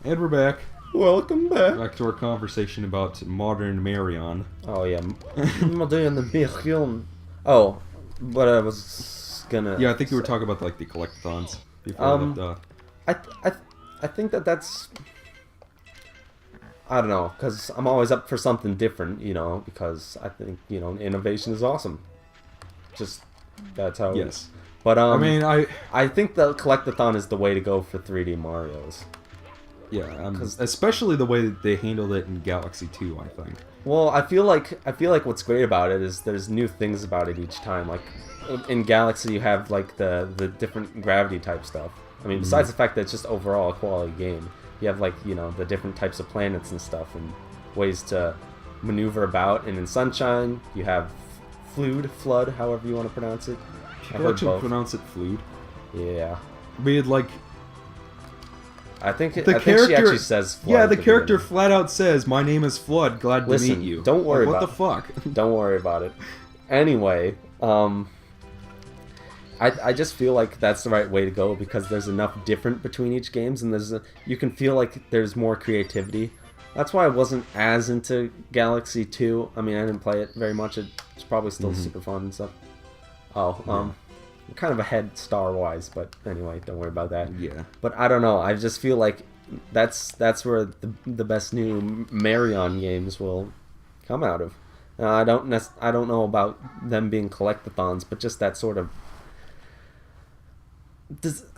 And we're back. Welcome back. Back to our conversation about modern Marion. Oh yeah, modern Marion. Oh, but I was gonna. Yeah, I think you were say- talking about like the collectathons before I left off. I think that's. I don't know, because I'm always up for something different, because I think, innovation is awesome. Just, that's how it is. Yes. But, I mean, I think the collectathon is the way to go for 3D Marios. yeah, especially the way that they handled it in Galaxy 2, I think. Well, I feel like what's great about it is there's new things about it each time. Like in Galaxy, you have like the different gravity type stuff. I mean, besides the fact that it's just overall a quality game, you have like the different types of planets and stuff and ways to maneuver about. And in Sunshine, you have flood, however you want to pronounce it. People actually pronounce it Flood. Yeah, I mean, like I think the she character actually says flood. yeah, at the character beginning. flat out says, "My name is Flood. Glad to Listen, meet you." don't worry like, what about the fuck. Don't worry about it. Anyway, I just feel like that's the right way to go because there's enough different between each games, and you can feel like there's more creativity. That's why I wasn't as into Galaxy 2. I mean, I didn't play it very much. It's probably still super fun and stuff. Oh, I'm kind of ahead star-wise, but anyway, don't worry about that. Yeah. But I don't know. I just feel like that's where the best new Marion games will come out of. I don't know about them being collectathons, but just that sort of.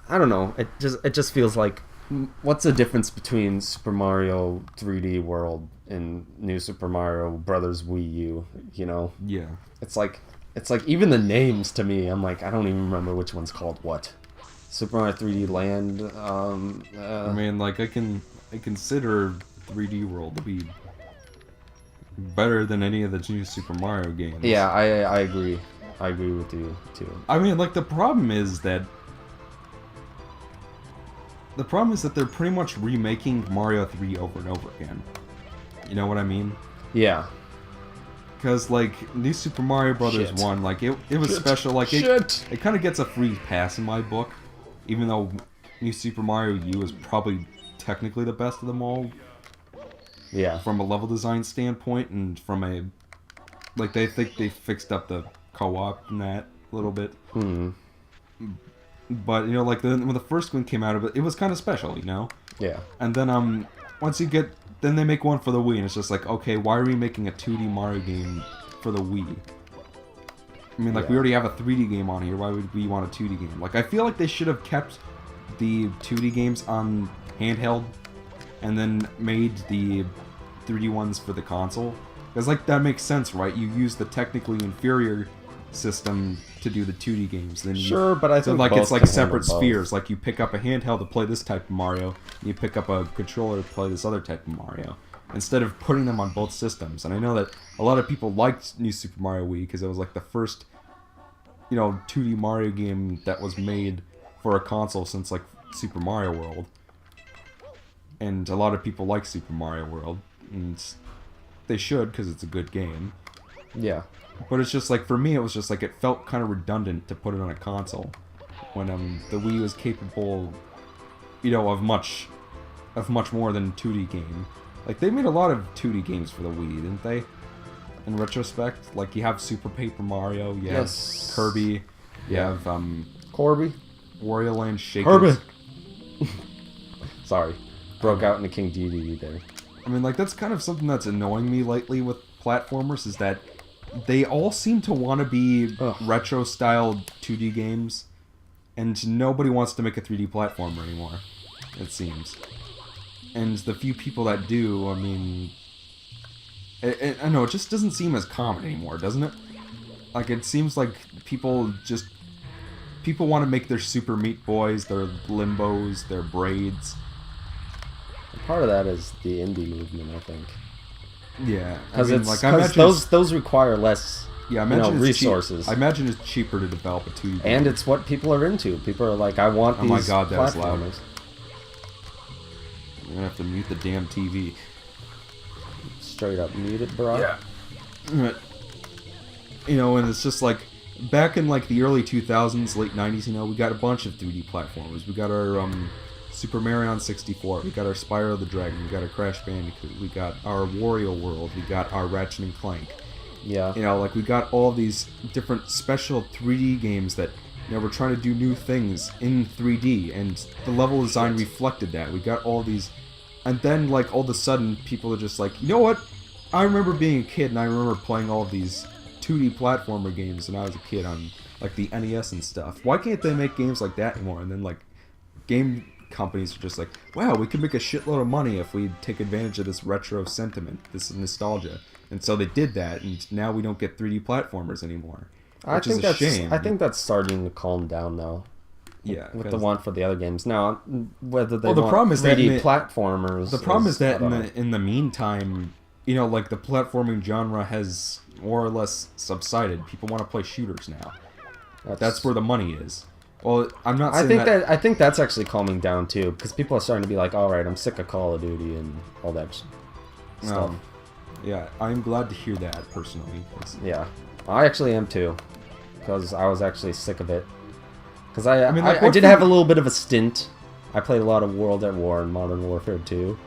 I don't know. It just feels like what's the difference between Super Mario 3D World and New Super Mario Brothers Wii U? Yeah. It's like even the names to me, I'm like I don't even remember which one's called what. Super Mario 3D Land. I mean, like I consider 3D World to be better than any of the new Super Mario games. Yeah, I agree. I agree with you too. I mean, like the problem is that they're pretty much remaking Mario 3 over and over again. You know what I mean? Yeah. Because, like, New Super Mario Brothers Shit. 1, like, it was special. Like, it kind of gets a free pass in my book. Even though New Super Mario U is probably technically the best of them all. Yeah. From a level design standpoint and from a... Like, they think they fixed up the co-op in that a little bit. Hmm. But, like, when the first one came out, it was kind of special, Yeah. And then, once you get... Then they make one for the Wii, and it's just like, okay, why are we making a 2D Mario game for the Wii? I mean, like, we already have a 3D game on here, why would we want a 2D game? Like, I feel like they should have kept the 2D games on handheld, and then made the 3D ones for the console. Because, like, that makes sense, right? You use the technically inferior system to do the 2D games. Then Sure, but I think like both it's like can separate handle both. spheres. Like you pick up a handheld to play this type of Mario, and you pick up a controller to play this other type of Mario. Instead of putting them on both systems. And I know that a lot of people liked New Super Mario Wii because it was like the first, 2D Mario game that was made for a console since like Super Mario World. And a lot of people like Super Mario World, and they should because it's a good game. Yeah. But it's just like, for me, it was just like, it felt kind of redundant to put it on a console. When the Wii was capable, of much more than a 2D game. Like, they made a lot of 2D games for the Wii, didn't they? In retrospect. Like, you have Super Paper Mario, you have Kirby, you have, Corby? Wario Land Shakers. Kirby! Sorry. Broke out into King Dedede there. I mean, like, that's kind of something that's annoying me lately with platformers, is that they all seem to want to be retro-styled 2D games, and nobody wants to make a 3D platformer anymore, it seems. And the few people that do, I mean... I know, it just doesn't seem as common anymore, doesn't it? Like, it seems like people want to make their Super Meat Boys, their Limbos, their Braids. Part of that is the indie movement, I think. Yeah, because those require less resources. I imagine it's cheaper to develop a 2D game. And it's what people are into. People are like, I want these Oh my god, that was loud. platformers. I'm gonna have to mute the damn TV. Straight up mute it, bro. Yeah. But, and it's just like, back in like the early 2000s, late 90s, we got a bunch of 3D platformers. We got our Super Mario on 64. We got our Spyro the Dragon. We got our Crash Bandicoot. We got our Wario World. We got our Ratchet and Clank. Yeah. You know, like we got all these different special 3D games that, you know, we're trying to do new things in 3D, and the level design reflected that. We got all these, and then like all of a sudden, people are just like, you know what? I remember being a kid, and I remember playing all of these 2D platformer games when I was a kid on like the NES and stuff. Why can't they make games like that anymore? And then like game companies are just like, wow, we can make a shitload of money if we take advantage of this retro sentiment, this nostalgia. And so they did that, and now we don't get 3D platformers anymore, which is a shame. I think that's starting to calm down though. Yeah, with the want for the other games now, whether they the want problem is 3D platformers. The problem is that in the meantime, you know, like the platforming genre has more or less subsided. People want to play shooters now. That's where the money is. Well, I'm not saying I think that's actually calming down too, because people are starting to be like, all right, I'm sick of Call of Duty and all that stuff. Yeah, I'm glad to hear that personally. Yeah, I actually am too, because I was actually sick of it. Because I did have a little bit of a stint. I played a lot of World at War and Modern Warfare 2,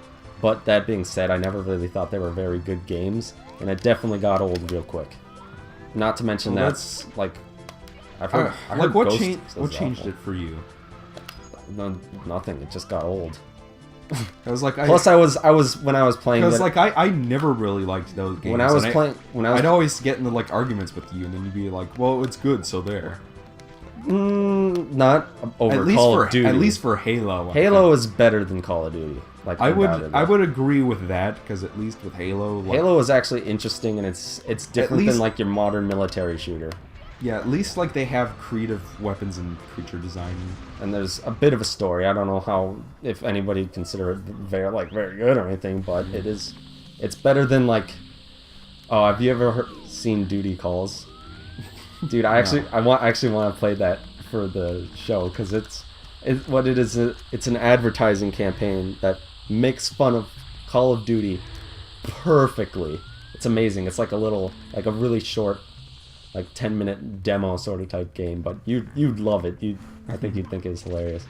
but that being said, I never really thought they were very good games, and it definitely got old real quick. Not to mention that's like, I've heard, like what changed it for you? No, nothing. It just got old. I was like, plus I was when I was playing. Because like I never really liked those games. I'd always get into like arguments with you, and then you'd be like, well, it's good, so there. Not over Call of Duty. At least for Halo. Halo is better than Call of Duty. Like I would agree with that, because at least with Halo, like, Halo is actually interesting, and it's different than like your modern military shooter. Yeah, at least like they have creative weapons and creature design, and there's a bit of a story. I don't know how, if anybody consider it very good or anything, but it's better than like. Oh, have you ever seen Duty Calls? Dude, I actually want to play that for the show, because it's an advertising campaign that makes fun of Call of Duty perfectly. It's amazing. It's like a really short, like 10-minute demo sort of type game, but you'd love it. I think you'd think it's hilarious.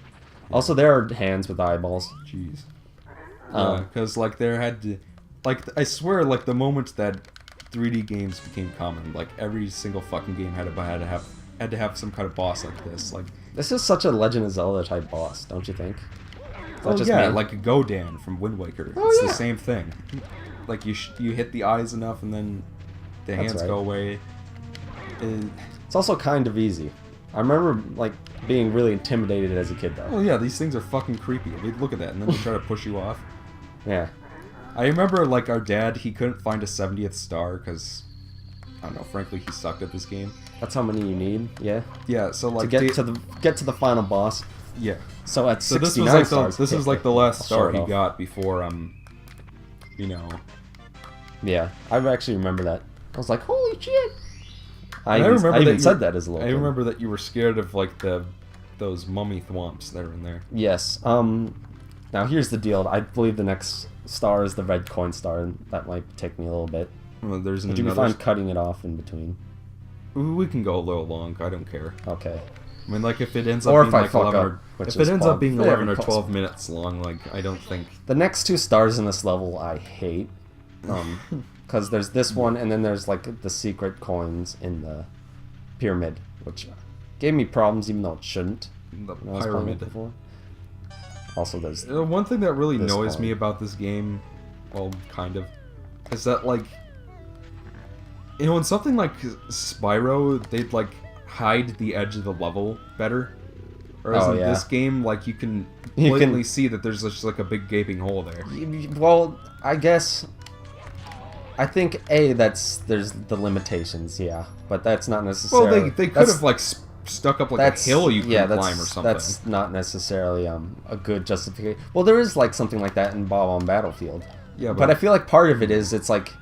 Also, there are hands with eyeballs. Jeez. Because like there had to, like I swear, like the moment that 3D games became common, like every single fucking game had to have some kind of boss like this. Like this is such a Legend of Zelda type boss, don't you think? Like a Godan from Wind Waker. It's the same thing. Like you hit the eyes enough, and then the hands go away. It's also kind of easy. I remember like being really intimidated as a kid though. Oh yeah, these things are fucking creepy. They look at that, and then they try to push you off. Yeah. I remember, like, our dad, he couldn't find a 70th star, because, I don't know, frankly, he sucked at this game. That's how many you need, yeah? Yeah, so, like... To get to the final boss. Yeah. So at 69 this was like the last star he got before, you know... Yeah, I actually remember that. I was like, holy shit! I remember even said that as a little kid. I remember that you were scared of, like, those mummy thwomps that are in there. Yes. Now, here's the deal. I believe the next star is the red coin star, and that might take me a little bit. Well, there's Would you be fine cutting it off in between? We can go a little long. I don't care. Okay. I mean, like, if it ends up being like 11 or 12 minutes long, like, I don't think... The next two stars in this level I hate. Because there's this one, and then there's, like, the secret coins in the pyramid, which gave me problems, even though it shouldn't. The pyramid. Also, there's one thing that really annoys me about this game, well, kind of, is that, like, you know, in something like Spyro, they'd, like, hide the edge of the level better. Whereas in this game, like, you can blatantly see that there's just, like, a big gaping hole there. Well, I guess... I think, there's the limitations, yeah. But that's not necessarily... Well, they could have, like, stuck up, like, a hill you could climb or something. That's not necessarily a good justification. Well, there is, like, something like that in Bob on Battlefield. Yeah, but I feel like part of it is, it's, like,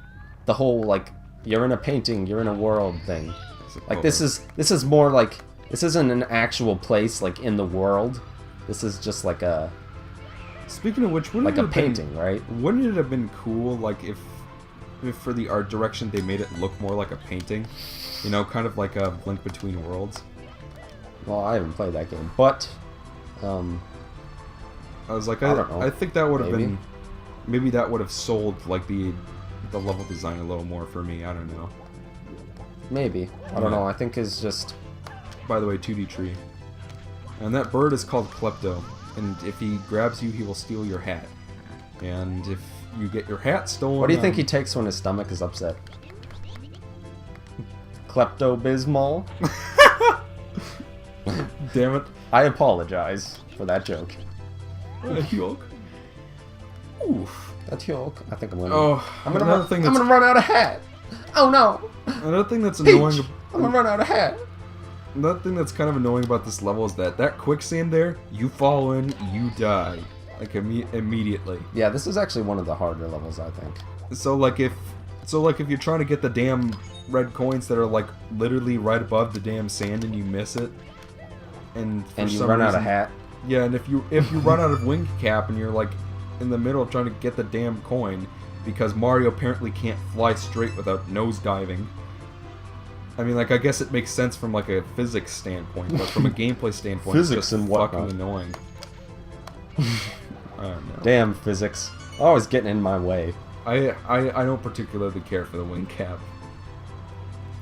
the whole, like, you're in a painting, you're in a world thing. Like, this is more, like... This isn't an actual place, like, in the world. This is just, like, a... Speaking of which, like a painting, right? Wouldn't it have been cool, like, if for the art direction they made it look more like a painting? You know, kind of like a Link Between Worlds. Well, I haven't played that game, but I was like, I don't know. I think that would have Maybe. been, maybe that would have sold like the level design a little more for me. I don't know. Maybe. I don't know. I think it's just... By the way, 2D tree. And that bird is called Klepto. And if he grabs you, he will steal your hat. And if you get your hat stolen... What do you think he takes when his stomach is upset? Klepto-Bismol? Damn it. I apologize for that joke. Yolk. Oof. That joke. I think I'm gonna... Oh, I'm gonna run out of hat! Oh no! Another thing that's Peach! annoying... I'm gonna run out of hat! Another thing that's kind of annoying about this level is that quicksand there, you fall in, you die. Like, immediately. Yeah, this is actually one of the harder levels, I think. So, like, if you're trying to get the damn red coins that are, like, literally right above the damn sand and you miss it, and you run out of hat. Yeah, and if you run out of wing cap and you're, like, in the middle of trying to get the damn coin, because Mario apparently can't fly straight without nosediving. I mean, like, I guess it makes sense from, like, a physics standpoint, but from a gameplay standpoint, Physics it's just and fucking whatnot. annoying. I don't know. Damn physics. Always getting in my way. I don't particularly care for the wing cap.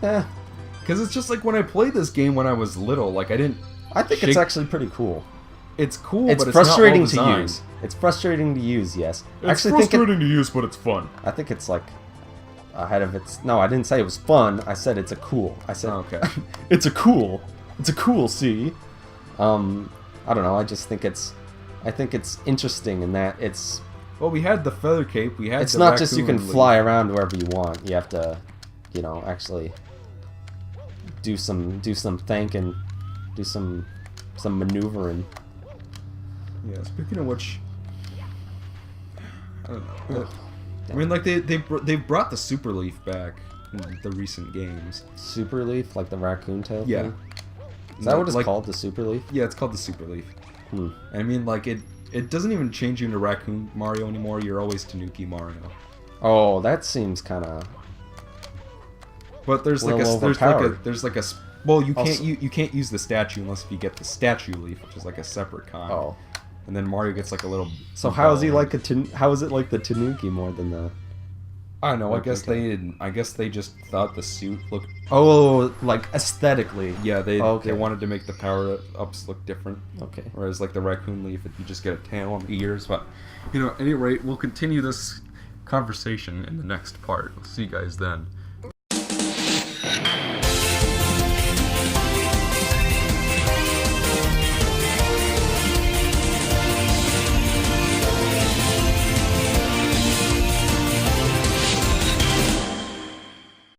Eh. Because it's just like when I played this game when I was little, like, I didn't... I think it's actually pretty cool. It's cool, It's but it's frustrating not well to designed. use. It's frustrating to use, yes. It's frustrating to use, but it's fun. I think it's like ahead of its... No, I didn't say it was fun. I said it's a cool. I said Okay. it's a cool. It's a cool, see? I don't know. I just think it's... I think it's interesting in that it's... Well, we had the feather cape, we had It's the not just you raccoon can leaf. fly around wherever you want. You have to, you know, actually do some thinking, do some maneuvering. Yeah, speaking of which... I don't know. I mean, like, they brought the super leaf back in the recent games. Super leaf, like the raccoon tail Yeah. thing? Is that what it's Like- called, the super leaf? Yeah, it's called the super leaf. Hmm. I mean, like, it doesn't even change you into Raccoon Mario anymore. You're always Tanuki Mario. Oh, that seems kind of... But there's like Well a overpowered. there's like a well, you can't Also- you can't use the statue unless you get the statue leaf, which is like a separate kind. Oh. And then Mario gets like a little. So how is he like how is it like the Tanuki more than the... I don't know. I Okay, guess okay. they didn't. I guess they just thought the suit looked. Oh, like aesthetically. Yeah, they Okay. wanted to make the power ups look different. Okay. Whereas like the raccoon leaf, you just get a tail and ears. But you know, at any rate, we'll continue this conversation in the next part. We'll see you guys then.